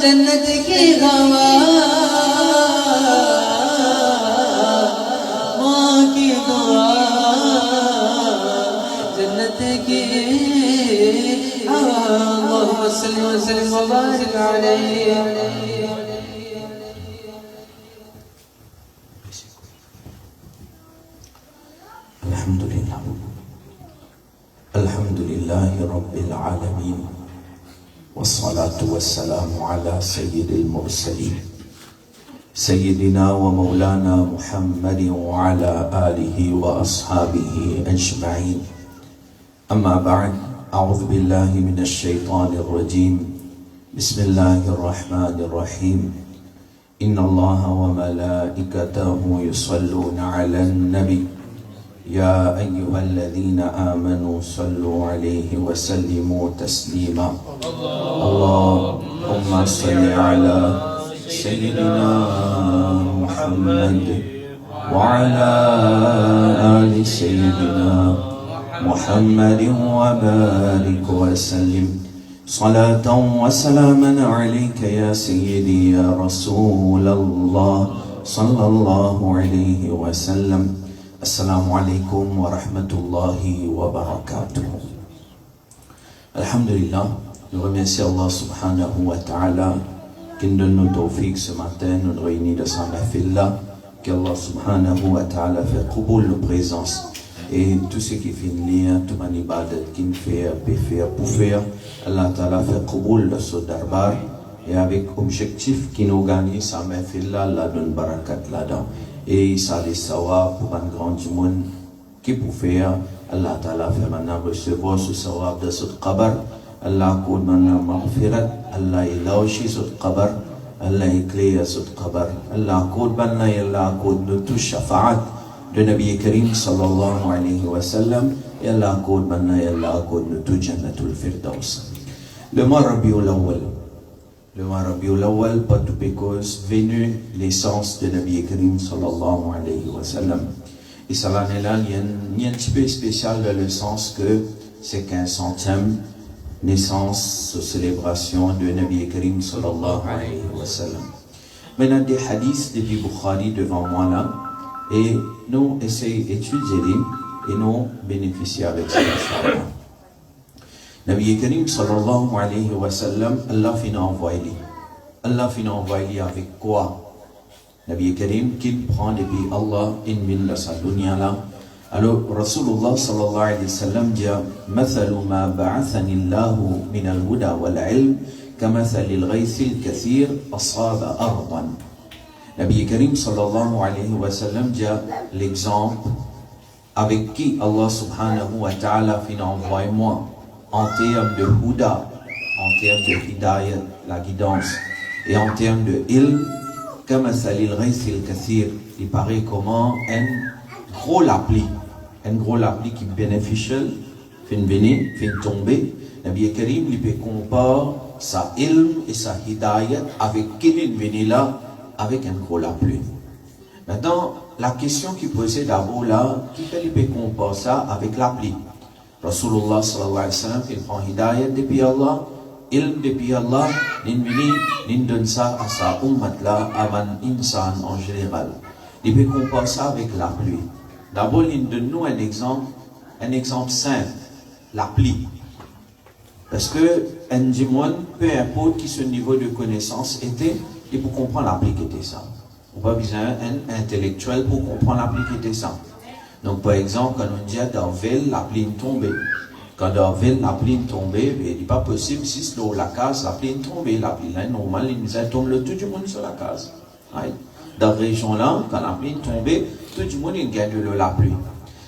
जन्नत की गवा माँ की दुआ जन्नत की अल्लाहुम्मा सल्लि व सल्लिम व बारिक अलैहि। अल्हम्दुलिल्लाहि रब्बिल आलमीन वस्सलातु वस्सलामु अला सय्यिदिल मुरसलीन सय्यिदिना व मौलाना मुहम्मदिन व अला आलिहि व अस्हाबिहि अजमईन। अम्मा बअद, अऊज़ु बिल्लाहि मिनश शैतानिर रजीम। बिस्मिल्लाहिर रहमानिर रहीम। इन्नल्लाहा व मलाइकतहु युसल्लूना अलन नबी या अय्युहल्लज़ीना आमनू सल्लू अलैहि व सल्लिमू तस्लीमा। अल्लाहुम्मा सल्लि अला सय्यिदिना मुहम्मद व अला आलि सय्यिदिना मुहम्मद व बारिक व सल्लिम सलातन व सलामन अलैका या सय्यिदी या रसूलल्लाह सल्लल्लाहु अलैहि व सल्लम। अस्सलामु अलैकुम व रहमतुल्लाहि व बारकातुहू। Alhamdulillah, nous remercions Allah subhanahu wa ta'ala qui nous donne nos tawfiq ce matin, nous réunit de sa mahfillah, qu'Allah subhanahu wa ta'ala fait qouboul nos présences et tout ce qui fait lien, tout man ibadat qui nous fait, peut faire, pour faire, Allah ta'ala fait qouboul de ce darbar et avec objectif qui nous gagne sa mahfillah, Allah donne barakat là-dedans. Et ça les sawab pour un grand monde qui peut faire. Allah Ta'ala fait maintenant recevoir ce sawab de ce qabar. Allah accorde maintenant maghfirat. Allah élargit ce qabar. Allah éclaire ce qabar. Allah accorde maintenant et Allah accorde nous tous shafa'at de Nabi Karim sallallahu alayhi wa sallam. Et Allah accorde maintenant et Allah accorde nous tous jannatul firdaus. Le mois Rabiul Awwal. Le mois Rabiul Awwal, pas tout because venu l'essence de Nabi Karim sallallahu alayhi wa sallam. Et ça l'année-là, il y a un petit peu spécial dans le sens que c'est 500e naissance, célébration de Nabi Karim sallallahu alayhi wa sallam. Maintenant, des hadiths de Bukhari devant moi là, et nous essayons d'étudier et nous bénéficier avec ça. Nabi Karim sallallahu alayhi wa sallam, Allah finit envoyé. Allah finit envoyé avec quoi? Nabi Karim qui prend depuis Allah une mine de sa dunya là. Alors Rasulullah sallallahu alayhi wa sallam dit مثل ما بعثني الله من الهدى والعلم كمثل الغيث الكثير أصاب أرضا. Nabi Karim sallallahu alayhi wa sallam dit l'exemple avec qui Allah subhanahu wa ta'ala finit envoyé moi en termes de huda, en termes de hidayat, la guidance, et en termes de ilm, comme Salil Raisil Kathir, il paraît comment un gros lapli qui est bénéficiel, fin venir, fin tomber. Nabi Karim, il peut comparer sa ilm et sa hidayat avec qui il venait là, avec un gros lapli. Maintenant, la question qui posait d'abord là, qui peut comparer ça avec l'appli? Rasulullah sallallahu alayhi wa sallam, il prend hidayat depuis Allah, ilm depuis Allah, nin donne ça à sa ummat là, à man insan en général. Il peut comparer ça avec la pluie. D'abord, il donne nous un exemple simple, l'appli. Parce que un dimon, peu importe qui ce niveau de connaissance était, et pour comprendre l'appli qui était ça. On n'a pas besoin d'un intellectuel pour comprendre l'appli qui était ça. Donc, par exemple, quand on dit à Darvel, l'appli est tombée. Quand Darvel, l'appli est tombée, il n'est pas possible, si c'est la case, l'appli est tombée. L'appli là, normal, il tombe le tout du monde sur la case. Right? Dans la région là, quand l'appli est tombée, tout le monde gagne de la pluie.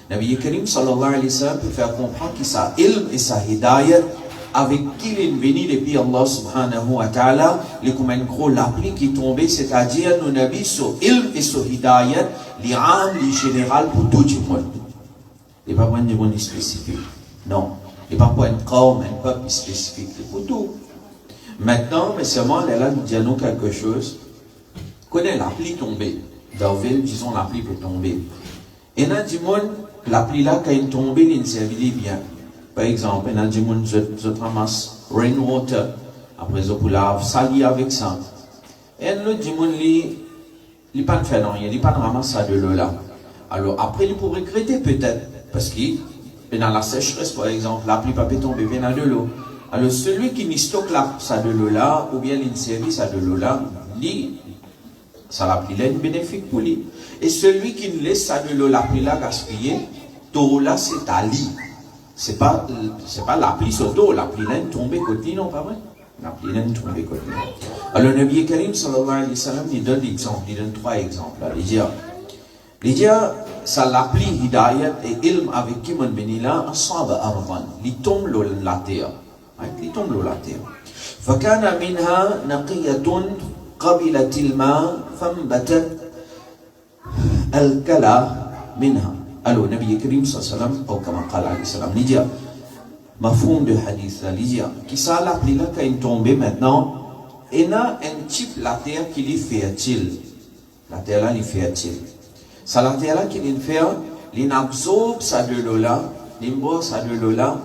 Nabi Karim sallallahu alayhi wa sallam peut faire comprendre que sa ilm et sa hidayat, avec qui il est venu depuis Allah subhanahu wa ta'ala, les comme un gros l'appli qui est tombé, c'est-à-dire nos nabis sur ilm et sur hidayat, les âmes, les générales pour tout le monde. Il n'est pas pour un monde spécifique. Non. Il n'est pas pour un corps, un peuple spécifique. C'est pour tout. Maintenant, mais seulement, là, nous disons quelque chose. Connais l'appli tombée. Dans le disons l'appli peut tomber. Et dans le monde, l'appli là, quand il tombe, il servit bien. Par exemple, dans le monde, je ramasse rainwater. Après, je peux la salir avec ça. Et dans le monde, il n'est pas de faire rien, il n'est pas de ramasser ça de l'eau là. Alors, après, il peut regretter peut-être. Parce que, dans la sécheresse, par exemple, l'appli peut tomber bien dans de l'eau. Alors, celui qui n'y stocke ça de l'eau là, ou bien il servit ça de l'eau là, lui, ça l'appli là est bénéfique pour lui. Et celui qui laisse ça de l'eau, l'appli là gaspiller, tout là c'est à lui. C'est pas l'appli sur l'eau, l'appli là est tombé côté, non pas vrai? L'appli là est tombé côté. Alors le Nabi Karim sallallahu alayhi wa sallam, il donne l'exemple, il donne 3 exemples. Il dit, ça l'appli hidayat et ilm avec qui mon béni là, asaba arvan, il tombe la terre. Il tombe la terre. فكان منها نقية قبلت الماء فانبتت الكلى منها. Alors, Nabi Karim sallam, ou comme قال عليه السلام, il dit, mafhoum de hadith là, il dit, qui ça l'appli là quand il tombe maintenant, il y a un type la terre qui est fertile. La terre là, il est fertile. Ça la terre là qui est fertile, il absorbe ça de l'eau là, il boit ça de l'eau là,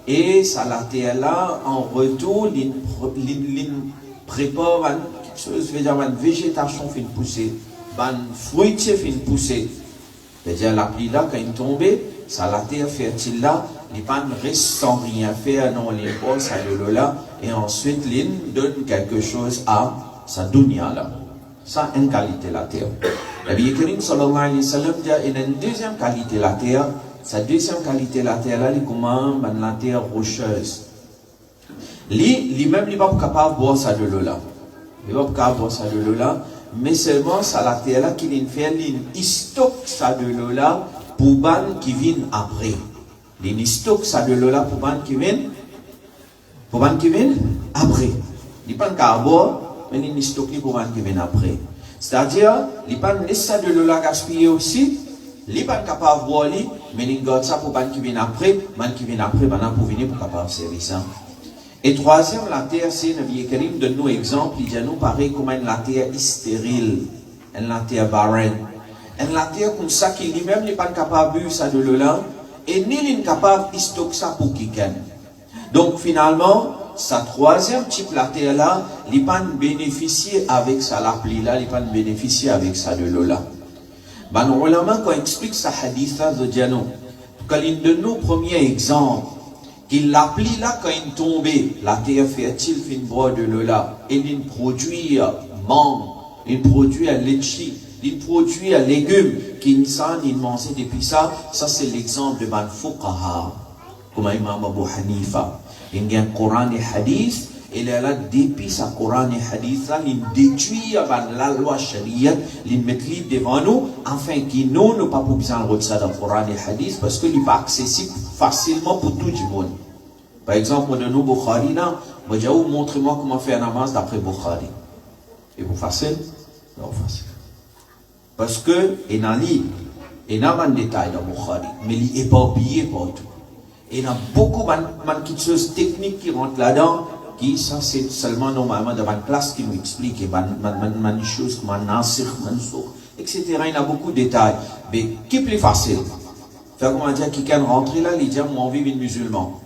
et ça la terre là, en retour, il prépare quelque chose, une végétation fait pousser, une fruitier fait pousser. C'est-à-dire la pluie là, quand il tombe, ça la terre fertile là, les pannes restent sans rien faire, non, les boit ça de l'eau là, et ensuite, il donne quelque chose à sa dunya là. Ça, une qualité la terre. Nabi Karim sallallahu alayhi wa sallam dit, il y a une deuxième qualité la terre. Sa deuxième qualité la terre là, il commence la terre rocheuse. Lui-même, il n'est pas capable de boire ça de l'eau là. Il n'est pas capable de boire ça de l'eau là. Mais seulement ça la terre là qu'il fait, il stocke ça de l'eau là pour ban qui viennent après. Il stocke ça de l'eau là pour ban qui viennent après. Il n'est pas capable de boire, mais il stocke pour ban qui viennent après. C'est-à-dire, il n'est pas laisse ça de l'eau là gaspiller aussi. Il n'est pas capable de boire, mais il garde ça pour ban qui viennent après. Ban qui viennent après, pour venir pour capable de servir ça. Et troisième, la terre, c'est, Nabi Karim donne nous exemple, il dit nous pareil comme une la terre stérile, une la terre barren, une la terre comme ça qui lui-même n'est pas capable de boire ça de l'eau là, et ni il n'est capable de stocker ça pour quelqu'un. Donc finalement, sa troisième type la terre là, il n'est pas bénéficier avec ça la pluie là, il n'est pas bénéficier avec ça de l'eau là. Ben, nos ulama, quand ils expliquent ça hadith là, de Diano, quand ils donnent nous premier exemple, qu'il l'appli là quand il tombe, la terre fertile fait boire de l'eau là, et il produit mangue, il produit un litchi, il produit un légume qui il mange depuis ça. Ça c'est l'exemple de Ban Fuqaha, comme Imam Abu Hanifa. Il y a un Coran et Hadith, et là depuis sa Coran et Hadith, il détruit la loi Sharia, il met devant nous, afin qu'il nous pas besoin de ça dans le Coran et Hadith, parce qu'il n'est pas accessible facilement pour tout le monde. Par exemple, de nous, Bukhari, montrez-moi comment faire un namaz d'après Bukhari. Et vous facile? Non, facile. Parce que, il y a un détail dans Bukhari, mais il n'est pas oublié partout. Il y a beaucoup de choses techniques qui rentrent là-dedans, qui, ça, c'est seulement normalement dans une classe qui nous explique, des choses comme un nasir, mansour, etc. Il y a beaucoup de détails. Mais, qui est plus facile? Faire comment dire, qui can rentrer là, il dit, moi, on vit une musulman.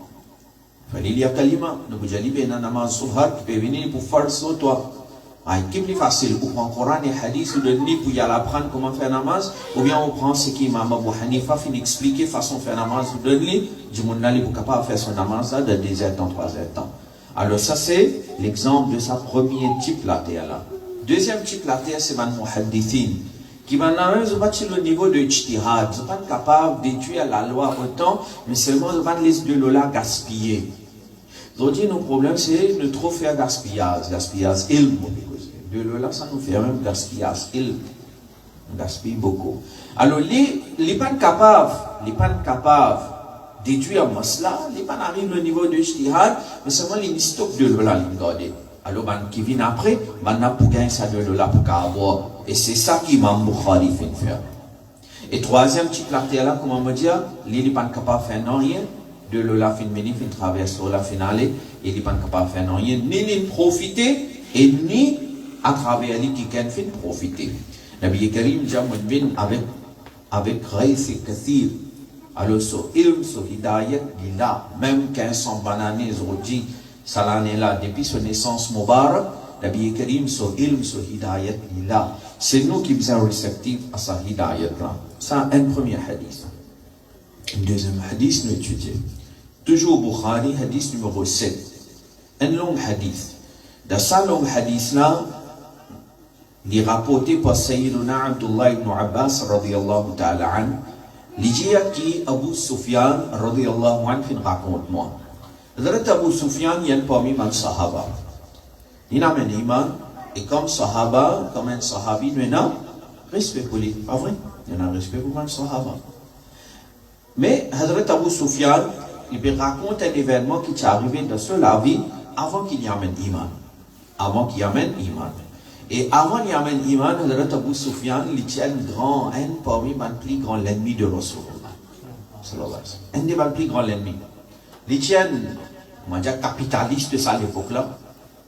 Il y a kalima, nous vous avez dit, namaz suhar, qui peut venir pour faire ça, toi. Qui est plus facile, on prend Coran et Hadith ou de ni pour y aller apprendre comment faire namaz, ou bien on prend ce qui Imam Abu Hanifa fin expliquer façon faire namaz ou de ni, du monde là, il est capable de faire son namaz de 2 heures temps, 3 heures temps. Alors ça c'est l'exemple de sa premier type la terre là. Deuxième type la terre c'est man muhaddithin, qui maintenant ils sont pas sur le niveau de ijtihad, ils sont pas capables d'étudier la loi autant, mais seulement ils vont laisser de l'eau là gaspiller. Donc nos problèmes c'est de trop faire gaspillage ilm. De l'eau là, ça nous fait même gaspillage. On gaspille beaucoup. Alors, les pas capables d'étudier masla, les pas arrivent au niveau de ijtihad, mais seulement les stock de l'eau là, les garder. Alors, qui vient après, maintenant pour gagner ça de l'eau là pour avoir. Et c'est ça qui m'a Bukhari fait faire. Et troisième type la terre là, comment me dire, les pas capables de faire rien. De l'eau là, fin meni, fin traverse l'eau là, finale, et les pas capables de faire rien, ni les profiter, et ni à travers les qui can fin profiter. Nabi Karim Jamoudbin avec Raïs et Kathir. Alors, so ilm, so hidayat, il a même 1500 bananes aujourd'hui, ça l'année là, depuis son naissance Mubarak, Nabi Karim, so ilm, so hidayat, il a. C'est nous qui sommes réceptifs à sa hidayat là. Ça, un premier hadith. Un deuxième hadith, nous étudions. Toujours Bukhari, hadith numéro 7. Un long hadith. Dans ce long hadith là, il est rapporté par Sayyiduna Abdullah ibn Abbas radiyallahu ta'ala an, l'idée qui Abu Sufyan radiyallahu an fin raconte moi. Hadrat Abu Sufyan y a parmi man sahaba. Il a un iman et comme sahaba, comme un sahabi, il a respect pour lui, pas vrai? Il a un respect pour man sahaba. Mais Hadrat Abu Sufyan, il raconte un événement qui est arrivé dans la vie avant qu'il y amène iman. Avant qu'il y amène iman. Et avant qu'il y amène iman, Hadrat Abu Sufyan, il tient un parmi les plus grands l'ennemi de Rasulullah. Un des plus grands ennemis. Il tient, on va dire, capitaliste de ça l'époque là,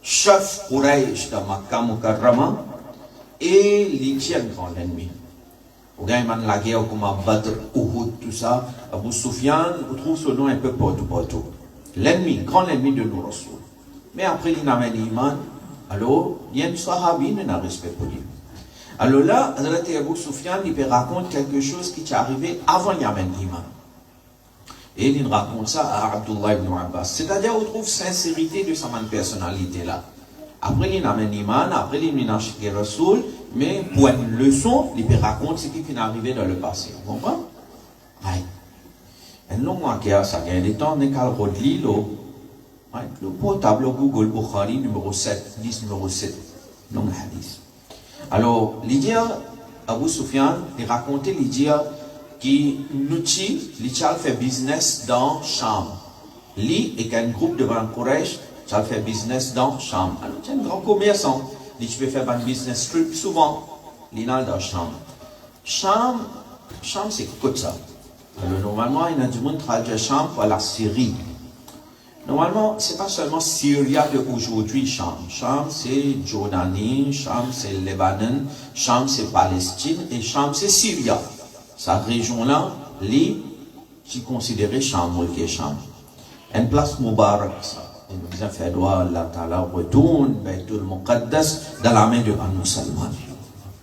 chef Quraysh de Makkah Mukarrama, et il tient grand ennemi. Au gars, il la guerre comme à Badr, Uhud, tout ça. Abu Sufyan, on trouve ce nom un peu partout. L'ennemi, grand ennemi de nos Rasul. Mais après, il amène iman. Alors, il y a une sahabi, il n'a respect pour lui. Alors là, Abu Sufyan, il raconte quelque chose qui est arrivé avant Yamen Iman. Et il raconte ça à Abdullah ibn Abbas. C'est-à-dire, on trouve sincérité de sa personnalité là. Après, il amène Iman, après, il a acheté Rasoul, mais pour une leçon, il raconte ce qui est arrivé dans le passé. Vous comprenez? Oui. Un long mois, ça gagne des temps, on est qu'à le portable Google Bukhari numéro 7, 10 numéro 7, non hadith. Alors, l'idée, Abu Sufyan, il racontait l'idée qui nous fait business dans Sham. Lui et un groupe de Ban Quraysh, ça fait business dans Sham. Alors, c'est un grand commerçant. Il peut faire un business trip souvent. Il est dans Sham. Sham, c'est quoi ça? Alors, normalement, il y a du monde qui traduit Sham pour la Syrie. Normalement, ce n'est pas seulement Syria d'aujourd'hui, Sham. Sham, c'est Jordanie, Sham, c'est Libanon, Sham, c'est Palestine, et Sham, c'est Syria. Cette région-là, qui est considérée Sham, ou qui est Sham. Une place Mubarak, ça. Ils ont fait droit, Allah Ta'ala retourne, Baytul Muqaddas, dans la main de Banu Salman.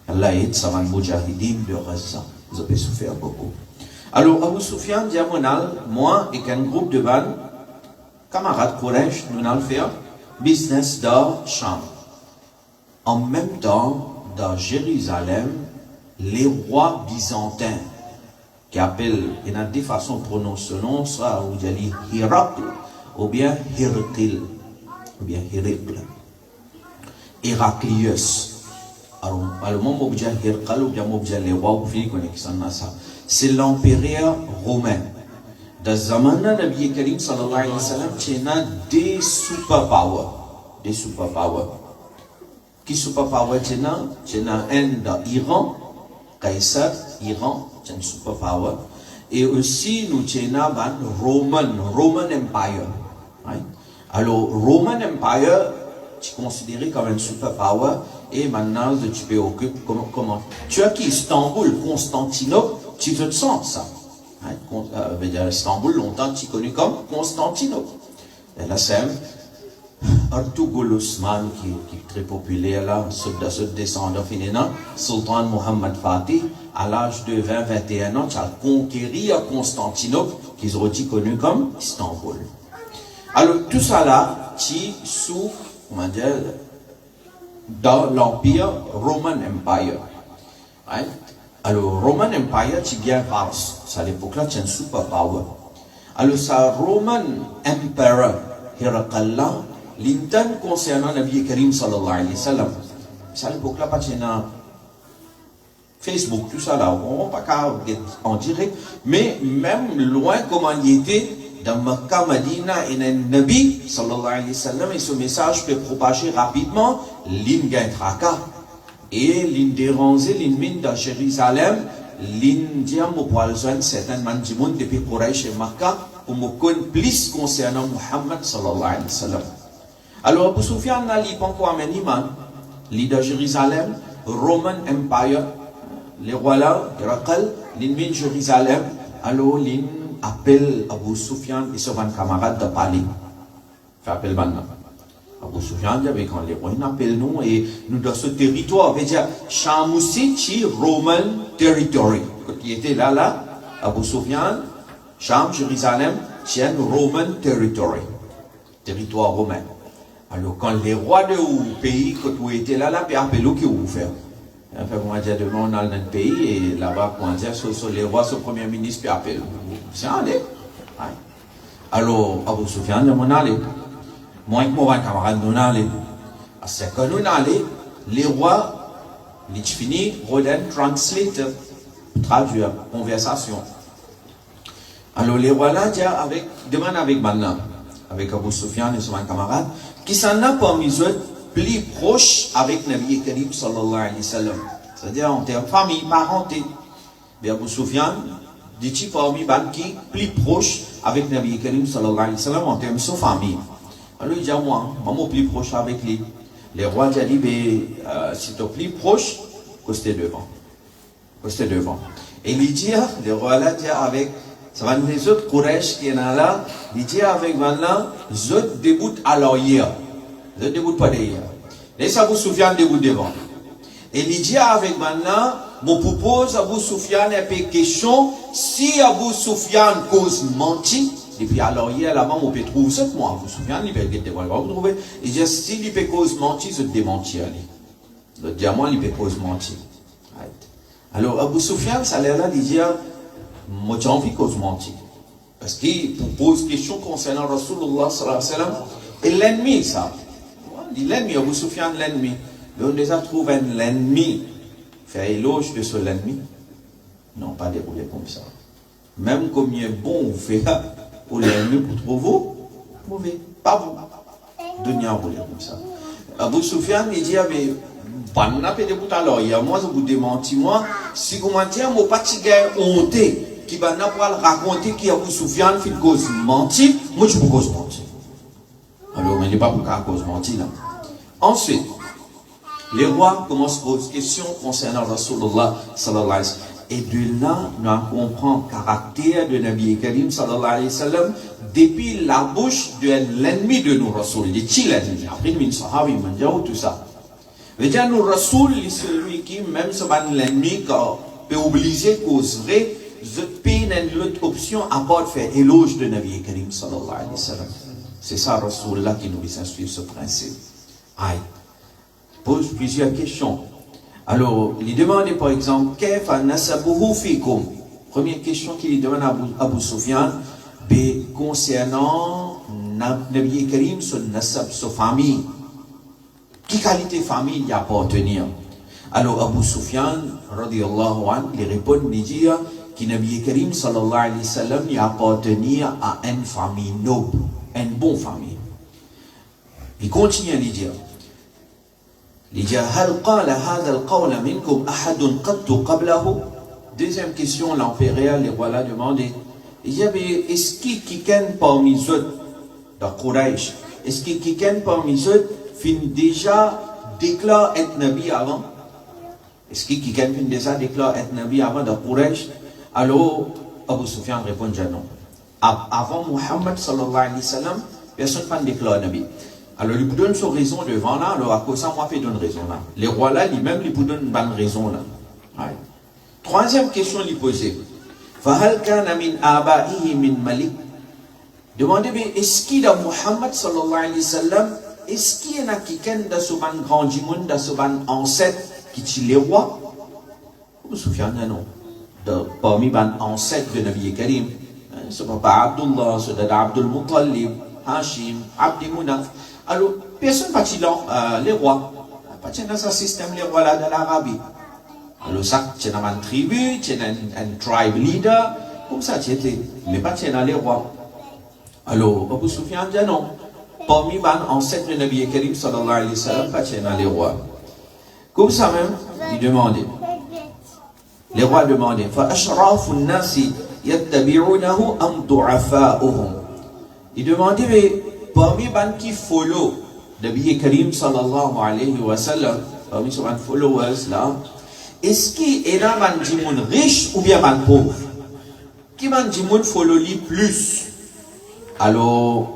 Allah aide Saman Mujahidin de Gaza. Ils ont souffert beaucoup. Alors, Abu Sufyan dit à moi et qu'un groupe de Ban, camarades Quraysh, nous allons faire business dans Sham. En même temps, dans Jérusalem, les rois byzantins, qui appellent, il y a des façons de prononcer ce nom, soit vous allez Hirakl, ou bien Hirqil, ou bien Hirqil. Héraclius. Alors, le mot objet Hirqal, ou bien objet les rois, vous voyez qu'on est ça. C'est l'empereur romain. Dans le zaman de Nabi Karim sallallahu alayhi wa sallam, il y a des superpowers. Des superpowers. Qui superpowers il y a un dans l'Iran, Caïsar, Iran, c'est un superpower. Et aussi, nous avons un Roman Empire. Right? Alors, Roman Empire, tu es considéré comme un superpower. Et maintenant, tu peux occuper comment. Tu as qui Istanbul, Constantinople, tu te sens ça. Istanbul, longtemps, tu es connu comme Constantinople. Et là, c'est Artugul Osman, qui est très populaire là, ce descendant féminin, Sultan Mohammed Fatih, à l'âge de 20-21 ans, qui a conquéri à Constantinople, qu'ils ont dit connu comme Istanbul. Alors, tout ça là, qui sous, comment dire, dans l'Empire Roman Empire. Right? Alors, Roman Empire, qui vient Fars. À l'époque là, c'est un superpower. Alors, ça, Roman Emperor, Héracalla, l'inten concernant Nabi Karim sallallahu alayhi wa sallam. À l'époque là, pas de Facebook, tout ça là, on va pas en direct, mais même loin comment il était, dans Makkah, Medina, et un Nabi sallallahu alayhi wa sallam, et ce message peut propager rapidement, l'in gagne traka, et l'in déranger, l'in mine dans Jérusalem, l'in diam au poil joindre certains man du monde depuis Quraysh et Makkah, pour me connaître plus concernant Muhammad sallallahu alayhi wa sallam. Alors, Abu Sufyan n'a pas encore amené man, leader Jérusalem, Roman Empire, les rois là, Héracl, l'in Jérusalem, alors l'in appelle Abu Sufyan et ses 20 camarades de parler. Fait appel maintenant. Abu Sufyan dit, quand les rois appellent nous, et nous dans ce territoire, veut dire, Shamoussi, Roman territory. Quand il était là, Abu Sufyan, Sham, Jérusalem, c'est Roman territory. Territoire romain. Alors, quand les rois de pays, quand vous étiez là, puis appelez-vous qui vous faire. Enfin, moi, j'ai devant dans le pays, et là-bas, comment dire, les rois, ce premier ministre, puis appelle. C'est allé. Alors, Abu Sufyan, on allait. Moi et mon camarade, nous allait. C'est que nous allait, les rois, les fini, Roden translate, traduire, conversation. Alors, les rois là, demandent avec maintenant, avec Abu Sufyan et son camarade, qui s'en a parmi eux, plus proche avec Nabi Karim sallallahu alayhi wa sallam. C'est-à-dire en termes famille, parenté. Mais Abu Sufyan, dit-il parmi eux qui plus proche avec Nabi Karim sallallahu alayhi wa sallam en termes de son famille. Alors il dit à moi, plus proche avec lui. Les rois ont dit, si tu es plus proche, costez devant. Costez devant. Et il dit, les rois là, dit avec, ça va nous les autres Quraysh qui sont là, il dit avec maintenant, les autres débutent à l'arrière. Les autres débutent pas derrière. Laisse Abu Sufyan debout devant. Et il dit avec maintenant, me propose Abu Sufyan un peu question, si Abu Sufyan cause mentir, et puis à l'arrière là-bas, on peut trouver ça, moi, Abu Sufyan, il peut être devant, vous trouvez. Il dit, si il peut cause mentir, je démentir. Le diamant, il peut cause mentir. Right. Alors, Abu Sufyan, ça a l'air là, il dit, moi, j'ai envie de cause mentir. Parce qu'il pose question concernant Rasulullah sallallahu alayhi wa sallam, et l'ennemi, ça. L'ennemi, Abu Sufyan, l'ennemi. On déjà trouve un ennemi. Faire éloge de ce l'ennemi. Non, pas dérouler comme ça. Même comme il est bon, vous faites pour l'ennemi, pour trouver mauvais. Pas vous. Dunia rouler comme ça. Abu Sufyan, il dit, mais, pas n'a pas de bout alors, il y a moi, je vous démentis, moi, si vous mentez, mon petit gars honté, qui va n'a pas raconter qu'il y a Abu Sufyan, fait cause mentir, moi, je peux cause mentir. Alors, mais il n'est pas pour qu'à cause mentir, là. Ensuite, les rois commencent à poser des questions concernant Rasulullah sallallahu alayhi wa sallam. Et de là, nous comprenons le caractère de Nabi Karim sallallahu alayhi wa sallam depuis la bouche de l'ennemi de nous, Rasul. Il dit, l'ennemi. Après, il dit, sahabi, il dit, tout ça. Il dit, nous, Rasul, c'est celui qui, même si l'ennemi, peut obliger cause vraie, je paye une autre option à part de faire éloge de Nabi Karim sallallahu alayhi wa sallam. C'est ça, Rasul, là, qui nous instruit ce principe. Aïe. Pose plusieurs questions. Alors, il demande par exemple, Kaifa nasabuhu fikum? Première question qu'il demande à Abu Sufyan, concernant Nabi Karim, son nasab, sa famille. Quelle qualité famille il appartenir? Alors, Abu Sufyan, radiyallahu anhu, il répond, il dit, que Nabi Karim, sallallahu alayhi wa sallam, il appartenir à une famille noble, une bonne famille. Il continue à lui dire, هل قال هذا القول منكم أحد قط قبله? Deuxième question, l'empereur, les rois là demandé, il dit, est-ce qu'il y a quelqu'un parmi eux, dans Quraysh, est-ce qu'il y a quelqu'un parmi eux qui déjà déclare être Nabi avant? Est-ce qu'il y a quelqu'un qui déjà déclare être Nabi avant dans Quraysh? Alors, Abu Sufyan répond non. Avant Muhammad sallallahu alayhi wa sallam, personne ne déclare Nabi. Alors, il vous donne son raison devant là, alors à cause ça, moi, il donne raison là. Les rois là, lui-même, il vous donne une bonne raison là. Ouais. Troisième question, il posait. Fahal kana min aba'ihi min malik. Demandez, mais est-ce qu'il a Muhammad sallallahu alayhi wa sallam, est-ce qu'il y en a quelqu'un dans ce ban grand monde, dans ce ban ancêtre, qui tue les rois? Vous vous souvenez, non? Parmi les ancêtres de Nabi Karim, ce papa Abdullah, ce dada Abdul Muttalib, Hashim, Abdi Munaf. Alors, personne ne peut les rois. Pas dans ce système, les rois là de l'Arabie. Alors, ça, tu as une tribu, tu as un tribe leader, comme ça, tu étais. Mais pas dans les rois. Alors, Abu Sufyan dit non. Parmi les ancêtres de Nabi Karim, sallallahu alayhi wa sallam, pas dans les rois. Comme ça même, il demandait. Les rois demandaient فَأَشْرَافُ النَّاسِ يَتَّبِعُونَهُ أَمْ ضُعَفَاؤُهُم. Ils demandaient, mais parmi les gens qui follow Nabi Karim sallallahu alayhi wa sallam, parmi ces followers là, est-ce qu'il y a des gens riches ou bien des pauvres? Qui est des gens follow lui plus? Alors,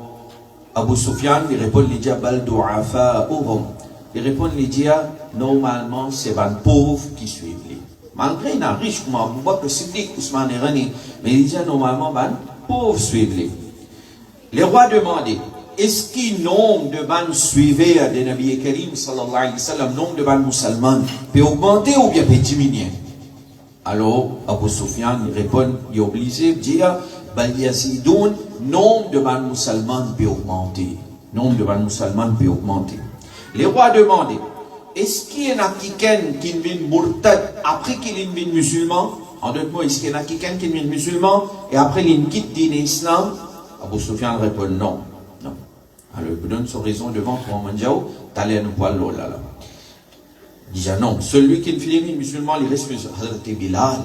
Abu Sufyan, il répond, il dit, bal du'afa'uhum. Il répond, il dit, normalement, c'est les pauvres qui suivent lui. Malgré qu'il est riche, comme Abu Bakr Siddiq, Ousmane Rani, mais il dit, normalement, les pauvres suivent lui. Les rois demandaient, est-ce qu'il nombre de ban suivait de Nabi Karim, sallallahu alayhi wa sallam, nombre de ban musulmans, peut augmenter ou bien peut diminuer? Alors, Abu Sufyan, il répond, il est obligé de dire, bal yazidoun, nombre de ban musulmans peut augmenter. Nombre de ban musulmans peut augmenter. Les rois demandaient, est-ce qu'il y en a quelqu'un qui devient murtad après qu'il est musulman? En d'autres mots, est-ce qu'il y en a quelqu'un qui devient musulman et après il quitte l'islam? Abu Sufyan répond non. Non. Alors il donne son raison devant Mohamed Diaw, t'allais nous voir là. Il dit non, celui qui est devenu musulman, il reste Hazrat Bilal.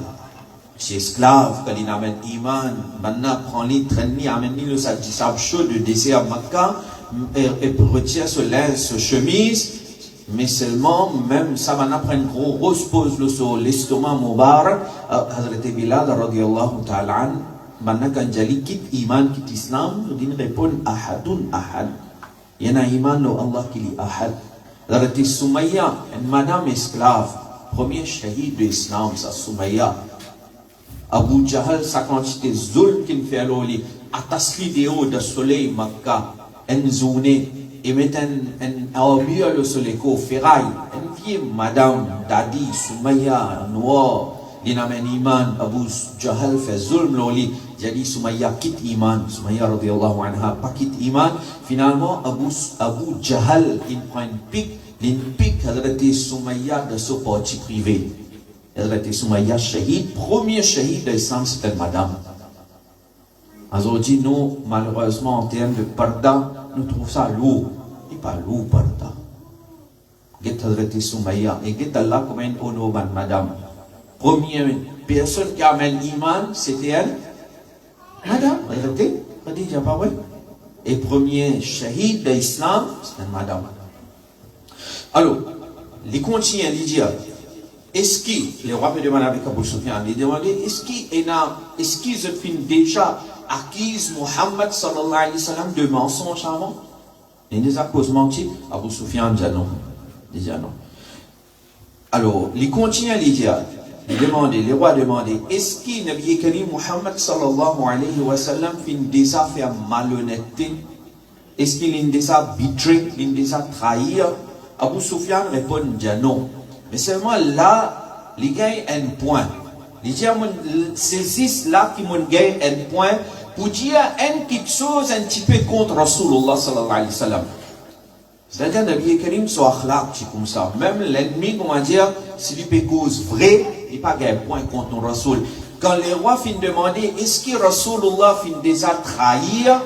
C'est esclave, quand il amène Iman, maintenant prend-lui, traîne-lui, amène-lui le sable chaud de désert à Makkah, et retire ce linge, ce chemise, mais seulement, même ça maintenant prend une grosse pause sur l'estomac Mubarak, Hazrat Bilal, radiyallahu ta'ala, maintenant quand Jali quitte Iman, quitte Islam, il répond Ahadun Ahad. Il y en a Iman, Allah qui dit Ahad. Hazrat Soumaïa, une madame esclave, premier shahid de l'Islam, ça Soumaïa. Abu Jahal, sa quantité zulm qu'il fait à l'oli, attache vidéo de soleil Makkah, une journée, et met un armure le soleil qu'au ferraille, une vieille madame, Dadi, Soumaya, noir, il amène Iman, Abu Jahal fait zulm l'oli, il a dit Soumaya quitte Iman, Soumaya radiyallahu anha, pas quitte Iman, finalement Abu Jahal, il prend une pique, Hazrat Soumaya de ce parti privé. Hazrat Soumaya shahid, premier shahid de l'Islam, c'était madame. Aujourd'hui, nous, malheureusement, en termes de parda, nous trouvons ça lourd. Il n'est pas lourd, parda. Get Hazrat Soumaya, et get Allah comme un honneur, madame. Première personne qui amène Iman, c'était elle. Madame, regardez, Khadija, pas vrai? Et premier shahid de l'Islam, c'était madame. Alors, les continuent à dire, est-ce que, les rois me demandent avec Abu Sufyan, ils demandent, est-ce qu'ils ont déjà acquis Muhammad sallallahu alayhi wa sallam de mensonges avant? Ils nous accusent menti. Abu Sufyan dit non. Déjà non. Alors, les continuent à dire, les rois demandaient, est-ce que Nabi Karim Muhammad sallallahu alayhi wa sallam fait déjà faire malhonnêteté? Est-ce qu'il a déjà betrayé, il a déjà trahi? Abu Sufyan répond non. Mais seulement là, il gagne un point. Les gens saisissent là qui gagne un point pour dire une petite chose un petit peu contre Rasulullah sallallahu alayhi wa sallam. C'est-à-dire que Nabi Karim soit akhlaq, comme ça. Même l'ennemi, on va dire, s'il peut cause vrai, il n'a pas gagné un point contre nos Rasul. Quand les rois finissent de demander, est-ce que Rasulullah finit déjà trahir?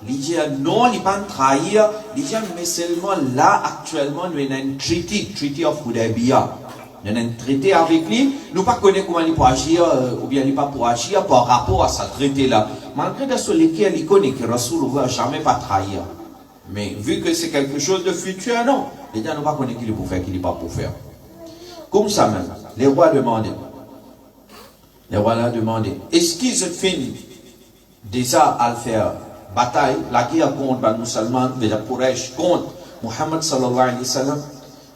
Il dit non, il n'est pas trahir. Il dit, mais seulement là, actuellement, nous avons un treaty of Hudaybiyah. Nous avons un traité avec lui. Nous ne connaissons pas comment il peut agir, ou bien il n'est pas pour agir par rapport à ce traité-là. Malgré que lesquels il connaît que Rasulullah n'a jamais pas trahir. Mais vu que c'est quelque chose de futur, non. Les gens n'ont pas connu qu'il est pour faire, qu'il n'est pas pour faire. Comme ça même, les rois demandaient. Les rois là demandaient, est-ce qu'ils ont fini déjà à le faire bataille, la guerre contre les musulmans, les Quraysh contre Muhammad sallallahu alayhi wa sallam.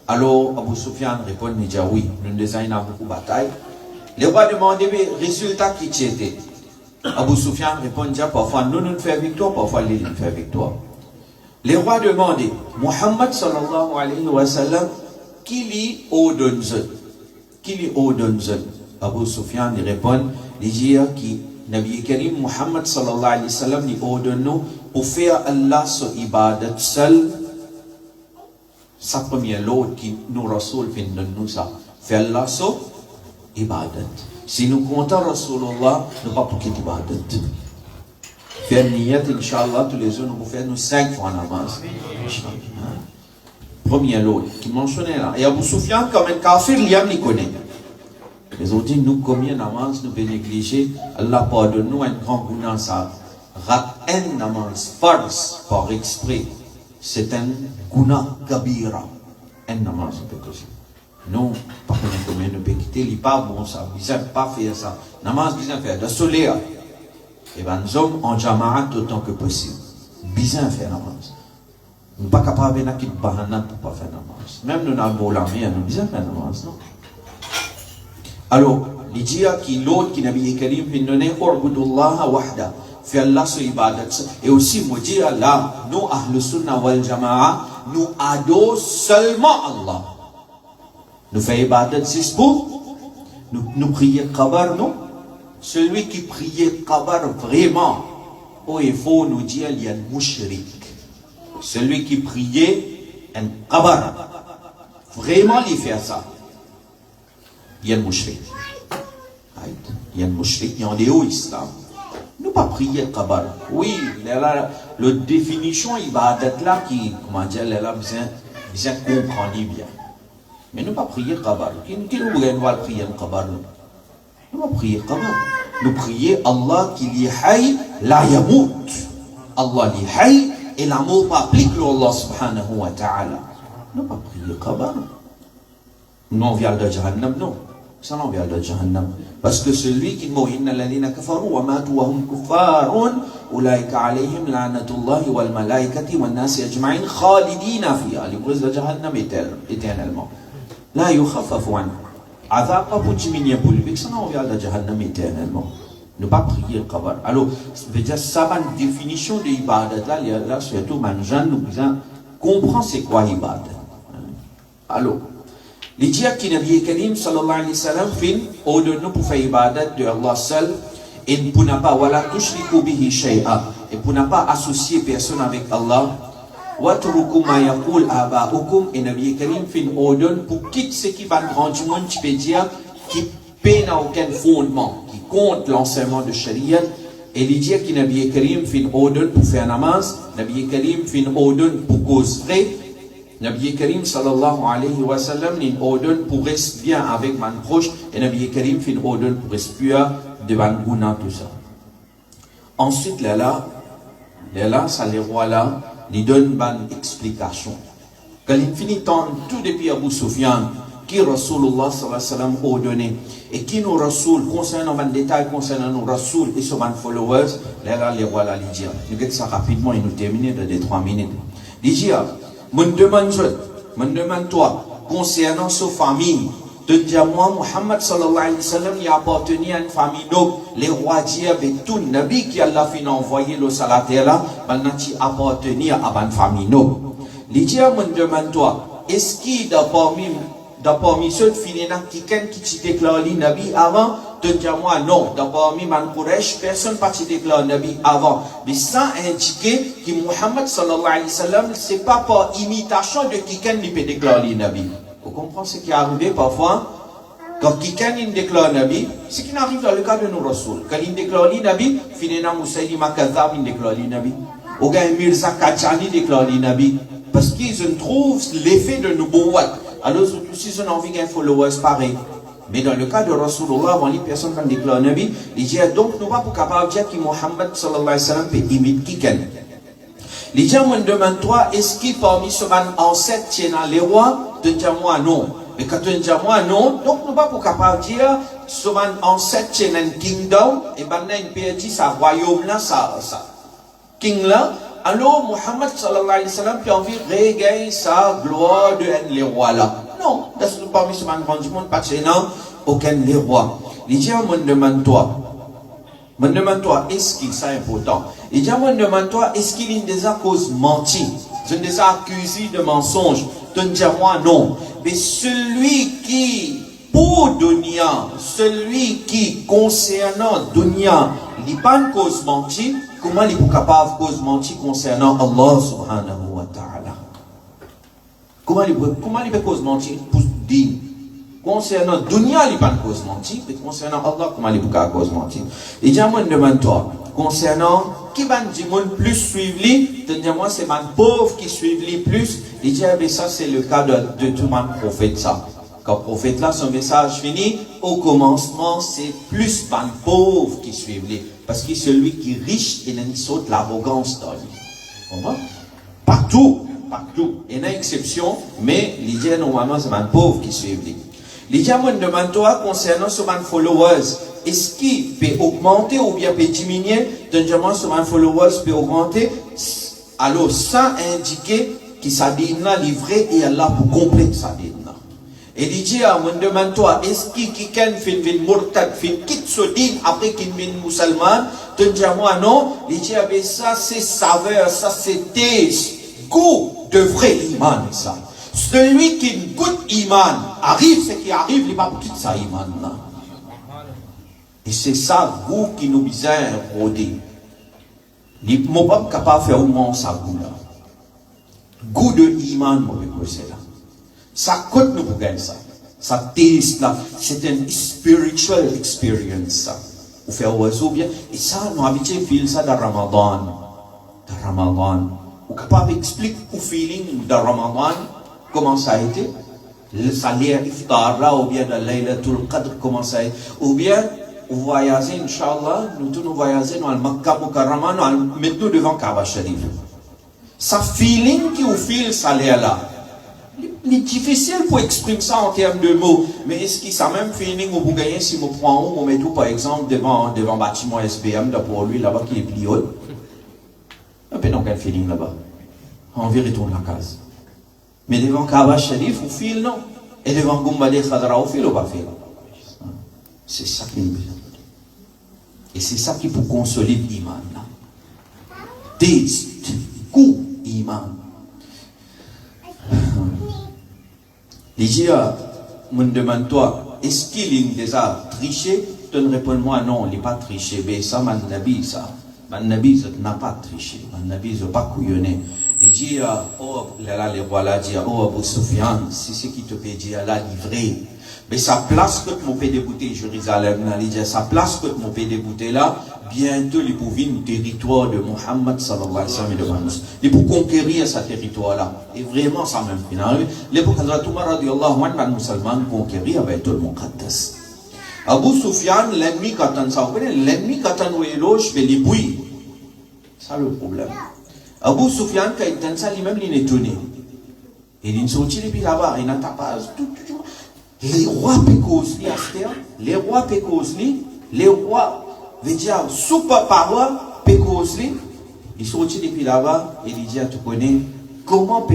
Alors Abu Sufyan répond, il dit oui, nous avons beaucoup de batailles. Les rois demandent le résultat qui était. Abu Sufyan répond, parfois nous faisons victoire, parfois nous faisons victoire. Les rois demandent, Muhammad sallallahu alayhi wa sallam, qui lui ordonne? Qui lui ordonne? Abu Sufyan répond, il dit que Nabi Karim Muhammad sallallahu alayhi wa sallam lui ordonne pour faire Allah sur ibadat seul. Sa première loi qui nous Rasoul fait nous ça. Faire Allah sur ibadat. Si nous comptons Rasulullah, nous ne pas pour qu'il ibadat. Faire niyat, Inch'Allah, tous les jours, nous pouvons faire nous 5 fois namaz. Première loi qui mentionnait là. Et Abu Sufyan, comme un kafir, il connaît. Les autres disent, nous, combien de namaz nous pouvons négliger? Allah pardonne nous un grand gounan, ça. Rat un namaz, farce, par exprès. C'est un guna kabira. Un namaz, on peut aussi. Non, par contre, combien nous pouvons quitter, il n'est pas bon ça. Ils n'aiment pas faire ça. Namaz, ils aiment faire de soleil. Et bien, nous sommes en jama'at autant que possible. Bien faire namaz. Nous ne sommes pas capables de faire bahana pour pas faire namaz. Même nous n'avons pas la mer, nous bien faire namaz, non? Alors, il dit qu'il l'autre qui n'a pas Karim fin donné U'budullah wahda. Fait Allah sur ibadat. Et aussi, moi dis Allah, nous, Ahl Sunnah wal Jama'a, nous adorons seulement Allah. Nous faisons ibadat, c'est pour nous prions Qabar, non? Celui qui priait Qabar vraiment, oh, il faut nous dire, il y a un mushrik. Celui qui priait un Qabar, vraiment, il fait ça. Il y a un mushrik. Il y a un mushrik, il y a un déo islam. Nous pas prier Qabar. Oui, la définition ibadat là qui, comment dire, elle a besoin comprendre bien. Mais nous pas prier Qabar. Qui nous voulons prier Qabar? Nous pas prier Qabar. Nous prier Allah qui li hay la yamout. Allah li hay et l'amour pas applique Allah subhanahu wa ta'ala. Nous pas prier Qabar. Non, on vient de Jahannam, non. Ça on vient de Jahannam. Parce que celui qui mourit, inna alladhina kafaru wa matu wa hum kuffarun, ulaika alayhim la'natullahi wal malaikati wan nasi ajma'in khalidina fiha. Les brises de Jahannam éternellement. La yukhaffafu anhu. Azab pas pour diminuer pour lui, ça on vient de Jahannam éternellement. Ne pas prier le Qabar. Alors, veut dire ça va une définition de ibadat là, surtout manjan nous besoin comprendre c'est quoi ibadat. Alors, les diaks qui Nabi Karim sallallahu alayhi wa sallam fin ordonne pour faire ibadat de Allah seul et pour ne pas wala tushriku bihi shay'a et pour ne pas associer personne avec Allah. Watruku ma yaqul aba'ukum et Nabi Karim fin ordonne pour quitter ce qui va grand du monde tu peux dire qui peine à aucun fondement qui compte l'enseignement de Sharia et les diaks qui Nabi Karim fin ordonne pour faire namaz. Nabi Karim fin ordonne pour cause vraie. Nabi Karim sallallahu alayhi wa sallam nous ordonne pour rester bien avec man proche et Nabi Karim fin ordonne pour rester devant Gouna tout ça. Ensuite là, ça les rois là, ils donnent une explication. Quand il finit tant tout depuis Abu Sufyan qui Rasulullah sallallahu alayhi wa sallam ordonné et qui nous Rasul concernant un détail concernant nous Rasul et son followers, là les rois là ils disent. Nous regardons ça rapidement et nous terminons dans des 3 minutes. Ils disent me demande toi, concernant sa famille, de dire moi, Muhammad sallallahu alayhi wa sallam, il appartenait à une famille noble, les rois disent avec tout le nabi qui Allah fin envoyé le salaté là, maintenant il appartenait à une famille noble. Il dit, me demande toi, est-ce qu'il parmi ceux qui t'y déclarent le nabi avant, de dire moi non, parmi man Quraysh, personne ne t'y déclare le nabi avant. Mais ça indiquer que Muhammad sallallahu alayhi wa sallam, c'est pas par imitation de quelqu'un qui peut déclarer le nabi. Vous comprenez ce qui est arrivé parfois? Quand quelqu'un déclare le nabi, ce qui arrive dans le cas de nos Rasul. Quand il déclare le nabi, finalement Moussaïlima Kadhab, il déclare le nabi. Ou bien Mirza Kachani déclare le nabi. Parce qu'ils trouvent l'effet de Nubuwat. Alors, si on a envie d'un followers pareil. Mais dans le cas de Rasulullah, avant les personnes qui déclarent le Nabi, ils disent donc nous ne sommes pas capables de dire que Muhammad sallallahu alayhi wa sallam peut imiter quelqu'un. Les gens me demandent toi, est-ce qu'il parmi ce man ancêtre tient les rois? De dire moi non. Mais quand tu dis moi non, donc nous ne sommes pas capables de dire ce man ancêtre tient un kingdom, et maintenant il peut dire sa royaume là, ça. king là, alors Muhammad sallallahu alayhi wa sallam puis envie regagne sa gloire de les rois là. Non, that's pas mis man grand du monde parce que non, aucun les rois. Il dit on me demande-toi, est-ce qu'il c'est important? Il dit on me demande-toi, est-ce qu'il y a des causes menti? Je ne les accusé de mensonge. Tu ne dis moi non. Mais celui qui pour dunya, celui qui concernant dunya, il n'y a pas une cause menti, comment il est capable de cause menti concernant Allah subhanahu wa ta'ala? Comment il peut cause menti pour dire? Concernant dunya, il n'y a pas de cause menti, mais concernant Allah, comment il peut cause menti? Et dis moi, demande-toi, concernant qui va dire plus suivre lui, moi c'est man pauvre qui suivent lui plus. Il dit ça c'est le cas de tout le prophète ça. Quand le prophète là, son message fini, au commencement, c'est plus man pauvre qui suivent lui. Parce que celui qui est riche, il a une sorte l'arrogance dans lui. Partout. Il y a une exception, mais l'idée normalement c'est man pauvre qui suivent lui. L'idée moi demande-toi concernant ce man followers. Est-ce qu'il peut augmenter ou bien peut diminuer? Dernièrement, sur un followers peut augmenter. Alors, ça indique que ça dit livré et Allah pour compléter ça dit. Et il dit à moi demande-toi, est-ce qu'il fait une murtad, fait quitte ce din après qu'il vient musulman? Dernièrement, non. Il dit ça c'est saveur, ça c'est taste, goût de vrai iman ça. Celui qui goûte iman arrive, ce qui arrive, il va quitter ça iman là. Et c'est ça, goût qui nous bizarre rodé. Il n'est pas capable de faire au moins ça goût là. Goût de iman, c'est là. Ça coûte nous pour gagner ça. Ça taste là. C'est une spiritual experience ça. Vous faites oiseau bien. Et ça, nous habituons à faire ça dans Ramadan. Dans Ramadan. Vous êtes capable d'expliquer le feeling de Ramadan, comment ça a été? Le salaire iftar là, ou bien de Laylatul Qadr, comment ça a été? Ou bien, vous voyagez, Inch'Allah, nous tous nous voyageons dans le Makkah Mukarrama, nous mettons devant Kaaba Sharif. Ça feeling qui vous file ça là. Il est difficile pour exprimer ça en termes de mots. Mais est-ce que ça même feeling vous gagnez si vous prenez on met tout par exemple devant bâtiment SBM pour lui là-bas qui est plus haut? Un peu dans quel feeling là-bas? On vient retourner la case. Mais devant Kaaba Sharif, vous file non. Et devant Goumbade Khadra, vous file ou pas file? C'est ça qui nous besoin. Et c'est ça qui peut consoler l'iman. Taste, goût, iman. Les gens me demandent toi, est-ce qu'il est déjà triché? Tu ne réponds moi non, il n'est pas triché. Mais ça, man nabi, ça. Man nabi n'a pas triché. Man nabi n'a pas couillonné. Il dit, oh, là, les rois là disent, oh, Abu Sufyan, c'est ce qui te peut dire là, livré. Mais sa place que mon pays débouté Jérusalem, là, il dit, sa place que mon pays débouté là, bientôt il pour venir le territoire de Muhammad sallallahu alayhi wa sallam et de Muhammad. Il pour conquérir ce territoire là. Et vraiment, ça même final. Les pour Hazrat Umar radiallahu anhu, les musulmans conquérir avec tout le Muqaddas. Abu Sufyan, l'ennemi quand on s'en connaît, l'ennemi quand on est loge, mais les bouilles. Ça le problème. Abu Sufyan, quand il tient ça, lui-même, il est étonné. Il est sorti depuis là-bas, il n'a pas tout. Les rois pécosent les rois pécosent les rois, veut dire, sous parole, pécosent ils sont sortis depuis là-bas, et il dit, tu connais, comment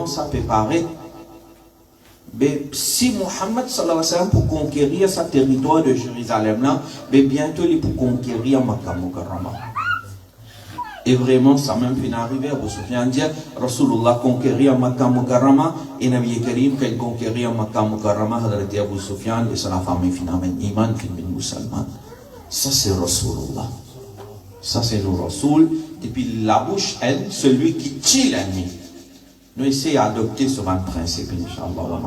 ça peut paraître, mais si Muhammad sallallahu alayhi wa sallam pour conquérir ce territoire de Jérusalem là, mais bientôt il pour conquérir Makkah Mukarrama. Et vraiment, ça même fait arriver à Abu Sufyan dire, Rasulullah conquérir Makkah Mukarrama, et Nabi Karim, quand il conquérir Makkah Mukarrama, Hadrat Abu Sufyan, et c'est la famille finalement, Iman, fin musulman. Ça c'est Rasulullah. Ça c'est le Rasul. Depuis la bouche, elle, celui qui tue l'ennemi. Nous essayons d'adopter ce même principe, Inch'Allah.